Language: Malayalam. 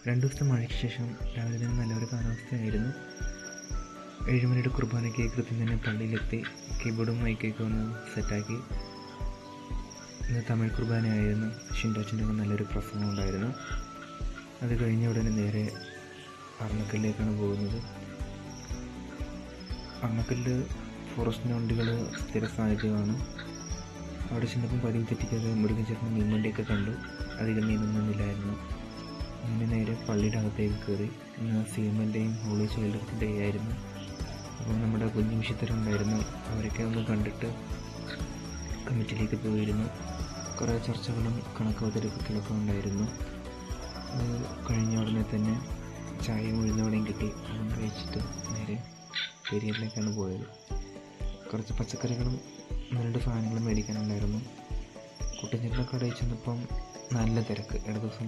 2 ദിവസത്തെ മഴയ്ക്ക് ശേഷം രാവിലെ തന്നെ നല്ലൊരു കാലാവസ്ഥയായിരുന്നു. 7 മണിയുടെ കുർബാനയ്ക്ക് കൃത്യം തന്നെ പള്ളിയിലെത്തി കീബോർഡും മൈക്കൊക്കെ ഒന്ന് സെറ്റാക്കി. ഇന്ന് തമിഴ് കുർബാനയായിരുന്നു. ഷിൻഡോച്ചിൻ്റെ നല്ലൊരു പ്രസംഗം ഉണ്ടായിരുന്നു. അത് കഴിഞ്ഞ ഉടനെ നേരെ അർണക്കല്ലിലേക്കാണ് പോകുന്നത്. അർണക്കല്ല് ഫോറസ്റ്റിൻ്റെ വണ്ടികൾ സ്ഥിര സാന്നിധ്യമാണ്. അവിടെ ചെന്നപ്പം പതിവ് തെറ്റിക്കാതെ മുരുകൻ ചേട്ടൻ മീൻവണ്ടിയൊക്കെ കണ്ടു. അധികം മീനൊന്നും നിന്നില്ലായിരുന്നു. അങ്ങനെ നേരെ പള്ളിയുടെ അകത്തേക്ക് കയറി. ഇന്ന് CMLൻ്റെയും ഹോളി ചൈൽഡ്സിൻ്റെ ഡേ ആയിരുന്നു. അപ്പോൾ നമ്മുടെ കുഞ്ഞു വിശുദ്ധരുണ്ടായിരുന്നു. അവരൊക്കെ ഒന്ന് കണ്ടിട്ട് കമ്മിറ്റിയിലേക്ക് പോയിരുന്നു. കുറേ ചർച്ചകളും കണക്കവതരിപ്പിക്കലൊക്കെ ഉണ്ടായിരുന്നു. അത് കഴിഞ്ഞ ഉടനെ തന്നെ ചായയും ഉഴുന്നവടയും കിട്ടി. അതും കഴിച്ചിട്ട് നേരെ പെരിയറിലേക്കാണ് പോയത്. കുറച്ച് പച്ചക്കറികളും 2 സാധനങ്ങളും മേടിക്കാനുണ്ടായിരുന്നു. കുട്ടഞ്ചേട്ടൻ്റെ കടയിൽ ചെന്നപ്പം നല്ല തിരക്ക്. ഇട ദിവസം